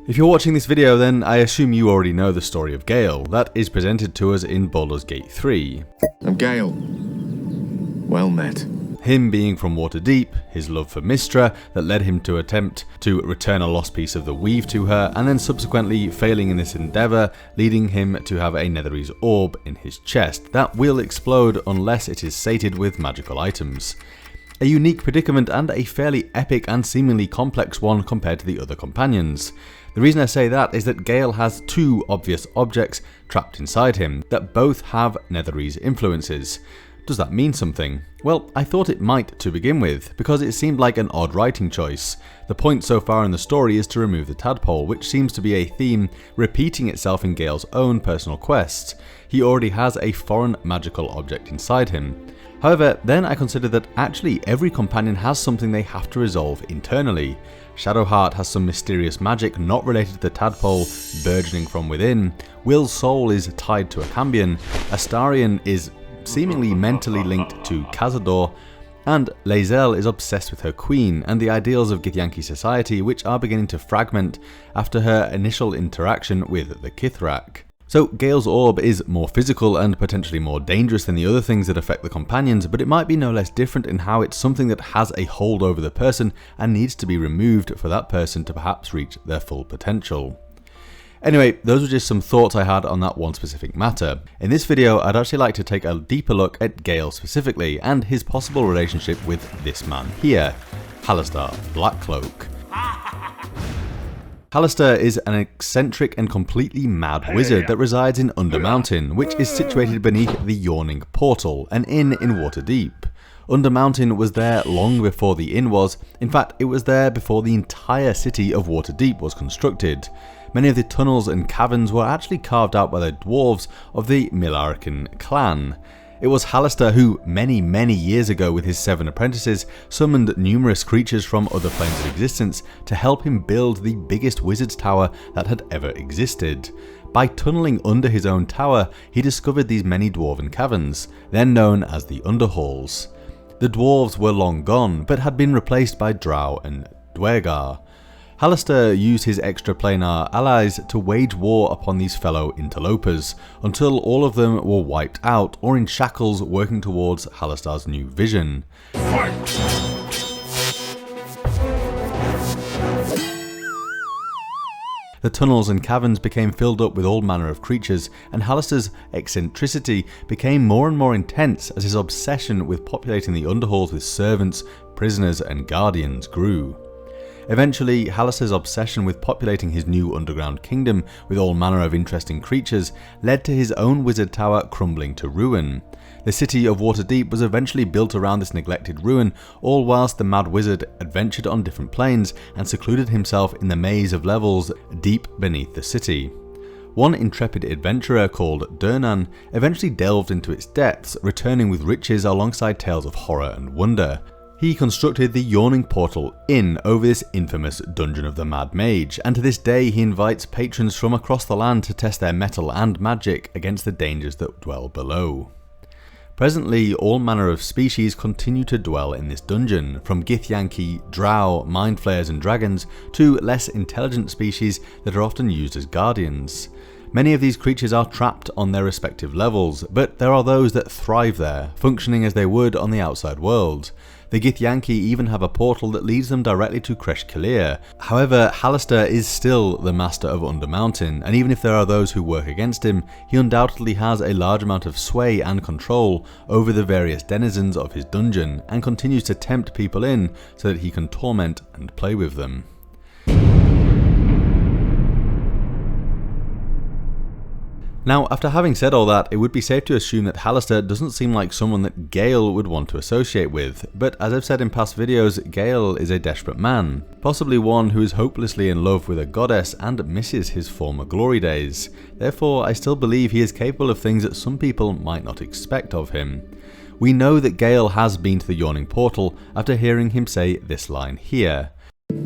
If you're watching this video, then I assume you already know the story of Gale that is presented to us in Baldur's Gate 3. I'm Gale. Well met. Him being from Waterdeep, his love for Mystra that led him to attempt to return a lost piece of the weave to her, and then subsequently failing in this endeavour, leading him to have a Netherese orb in his chest that will explode unless it is sated with magical items. A unique predicament and a fairly epic and seemingly complex one compared to the other companions. The reason I say that is that Gale has two obvious objects trapped inside him that both have Netherese influences. Does that mean something? Well, I thought it might to begin with, because it seemed like an odd writing choice. The point so far in the story is to remove the tadpole, which seems to be a theme repeating itself in Gale's own personal quests. He already has a foreign magical object inside him. However, then I considered that actually every companion has something they have to resolve internally. Shadowheart has some mysterious magic not related to the tadpole burgeoning from within, Will's soul is tied to a Cambion, Astarion is seemingly mentally linked to Cazador, and lae'zel is obsessed with her queen and the ideals of Githyanki society, which are beginning to fragment after her initial interaction with the Kithrak. So Gale's orb is more physical and potentially more dangerous than the other things that affect the companions, but it might be no less different in how it's something that has a hold over the person and needs to be removed for that person to perhaps reach their full potential. Anyway, those were just some thoughts I had on that one specific matter. In this video, I'd actually like to take a deeper look at Gale specifically, and his possible relationship with this man here, Halaster Blackcloak. Halaster is an eccentric and completely mad wizard that resides in Undermountain, which is situated beneath the Yawning Portal, an inn in Waterdeep. Undermountain was there long before the inn was. In fact, it was there before the entire city of Waterdeep was constructed. Many of the tunnels and caverns were actually carved out by the dwarves of the Milarican clan. It was Halaster who, many years ago with his 7 apprentices, summoned numerous creatures from other planes of existence to help him build the biggest wizard's tower that had ever existed. By tunnelling under his own tower, he discovered these many dwarven caverns, then known as the Underhalls. The dwarves were long gone, but had been replaced by drow and dwergar. Halaster used his extraplanar allies to wage war upon these fellow interlopers, until all of them were wiped out or in shackles working towards Halaster's new vision. Fight! The tunnels and caverns became filled up with all manner of creatures, and Halaster's eccentricity became more and more intense as his obsession with populating the underhalls with servants, prisoners and guardians grew. Eventually, Halaster's obsession with populating his new underground kingdom with all manner of interesting creatures led to his own wizard tower crumbling to ruin. The city of Waterdeep was eventually built around this neglected ruin, all whilst the mad wizard adventured on different planes and secluded himself in the maze of levels deep beneath the city. One intrepid adventurer called Durnan eventually delved into its depths, returning with riches alongside tales of horror and wonder. He constructed the Yawning Portal in over this infamous Dungeon of the Mad Mage, and to this day he invites patrons from across the land to test their mettle and magic against the dangers that dwell below. Presently, all manner of species continue to dwell in this dungeon, from Githyanki, drow, mind flayers and dragons, to less intelligent species that are often used as guardians. Many of these creatures are trapped on their respective levels, but there are those that thrive there, functioning as they would on the outside world. The Githyanki even have a portal that leads them directly to Kresh Kalir. However, Halaster is still the master of Undermountain, and even if there are those who work against him, he undoubtedly has a large amount of sway and control over the various denizens of his dungeon, and continues to tempt people in so that he can torment and play with them. Now, after having said all that, it would be safe to assume that Halaster doesn't seem like someone that Gale would want to associate with, but as I've said in past videos, Gale is a desperate man, possibly one who is hopelessly in love with a goddess and misses his former glory days. Therefore, I still believe he is capable of things that some people might not expect of him. We know that Gale has been to the Yawning Portal after hearing him say this line here.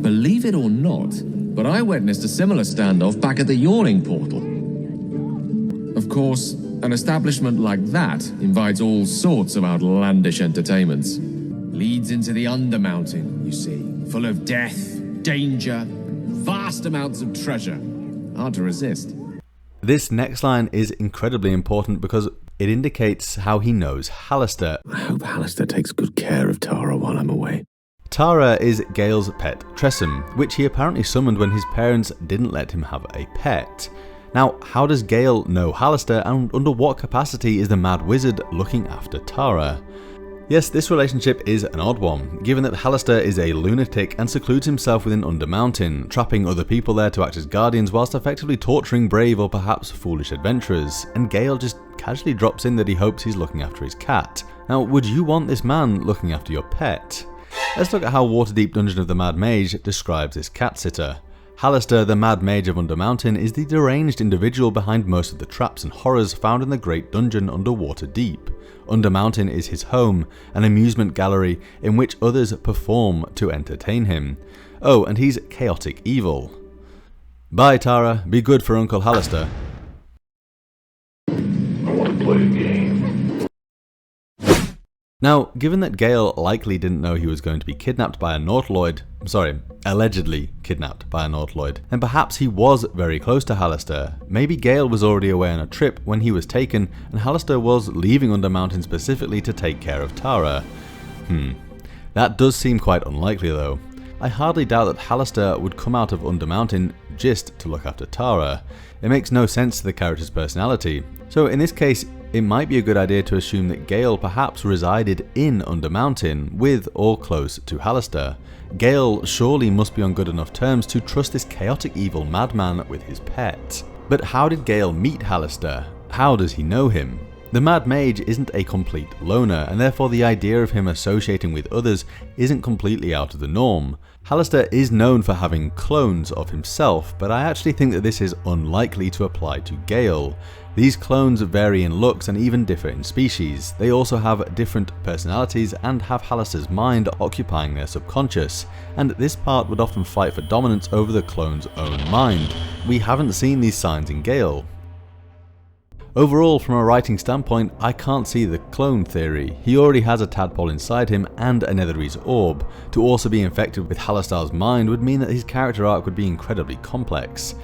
Believe it or not, but I witnessed a similar standoff back at the Yawning Portal. Of course, an establishment like that invites all sorts of outlandish entertainments. Leads into the Undermountain, you see, full of death, danger, vast amounts of treasure. Hard to resist. This next line is incredibly important because it indicates how he knows Hallister. I hope Hallister takes good care of Tara while I'm away. Tara is Gale's pet Tressum, which he apparently summoned when his parents didn't let him have a pet. Now, how does Gale know Hallister, and under what capacity is the Mad Wizard looking after Tara? Yes, this relationship is an odd one, given that Hallister is a lunatic and secludes himself within Undermountain, trapping other people there to act as guardians whilst effectively torturing brave or perhaps foolish adventurers, and Gale just casually drops in that he hopes he's looking after his cat. Now, would you want this man looking after your pet? Let's look at how Waterdeep Dungeon of the Mad Mage describes this cat sitter. Hallister, the Mad Mage of Undermountain, is the deranged individual behind most of the traps and horrors found in the Great Dungeon under Waterdeep. Undermountain is his home, an amusement gallery in which others perform to entertain him. Oh, and he's chaotic evil. Bye, Tara. Be good for Uncle Hallister. I want to play a game. Now, given that Gale likely didn't know he was going to be kidnapped by a Nautiloid, allegedly kidnapped by a Nautiloid, then perhaps he was very close to Hallister. Maybe Gale was already away on a trip when he was taken, and Hallister was leaving Undermountain specifically to take care of Tara. That does seem quite unlikely though. I hardly doubt that Hallister would come out of Undermountain just to look after Tara. It makes no sense to the character's personality. So in this case, it might be a good idea to assume that Gale perhaps resided in Undermountain with or close to Hallister. Gale surely must be on good enough terms to trust this chaotic evil madman with his pet. But how did Gale meet Hallister? How does he know him? The Mad Mage isn't a complete loner, and therefore the idea of him associating with others isn't completely out of the norm. Hallister is known for having clones of himself, but I actually think that this is unlikely to apply to Gale. These clones vary in looks and even differ in species. They also have different personalities and have Hallister's mind occupying their subconscious, and this part would often fight for dominance over the clone's own mind. We haven't seen these signs in Gale. Overall, from a writing standpoint, I can't see the clone theory. He already has a tadpole inside him and a Netherese orb. To also be infected with Hallister's mind would mean that his character arc would be incredibly complex.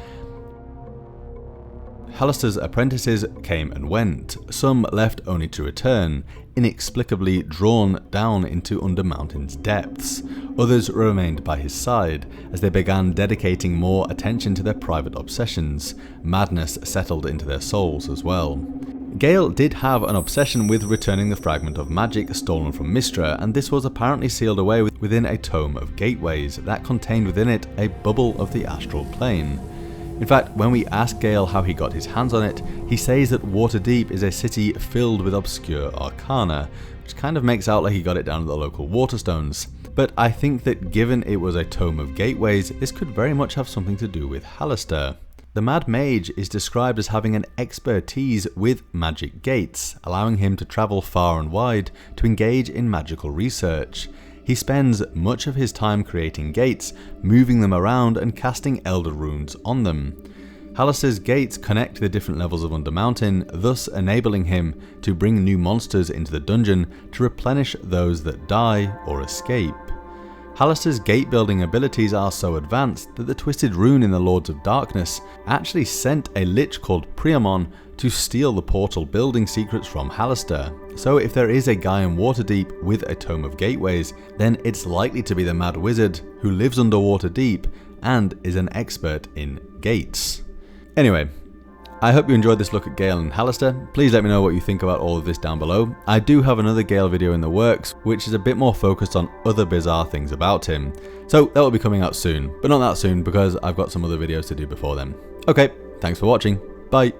Hallister's apprentices came and went, some left only to return, inexplicably drawn down into Undermountain's depths. Others remained by his side, as they began dedicating more attention to their private obsessions. Madness settled into their souls as well. Gale did have an obsession with returning the fragment of magic stolen from Mystra, and this was apparently sealed away within a tome of gateways that contained within it a bubble of the astral plane. In fact, when we ask Gale how he got his hands on it, he says that Waterdeep is a city filled with obscure arcana, which kind of makes out like he got it down at the local Waterstones. But I think that given it was a tome of gateways, this could very much have something to do with Hallister. The Mad Mage is described as having an expertise with magic gates, allowing him to travel far and wide to engage in magical research. He spends much of his time creating gates, moving them around and casting Elder Runes on them. Hallister's gates connect the different levels of Undermountain, thus enabling him to bring new monsters into the dungeon to replenish those that die or escape. Hallister's gate building abilities are so advanced that the Twisted Rune in the Lords of Darkness actually sent a lich called Priamon to steal the portal building secrets from Hallister. So if there is a guy in Waterdeep with a Tome of Gateways, then it's likely to be the Mad Wizard who lives under Waterdeep and is an expert in gates. Anyway, I hope you enjoyed this look at Gale and Hallister. Please let me know what you think about all of this down below. I do have another Gale video in the works, which is a bit more focused on other bizarre things about him. So that will be coming out soon, but not that soon because I've got some other videos to do before then. Okay, thanks for watching. Bye.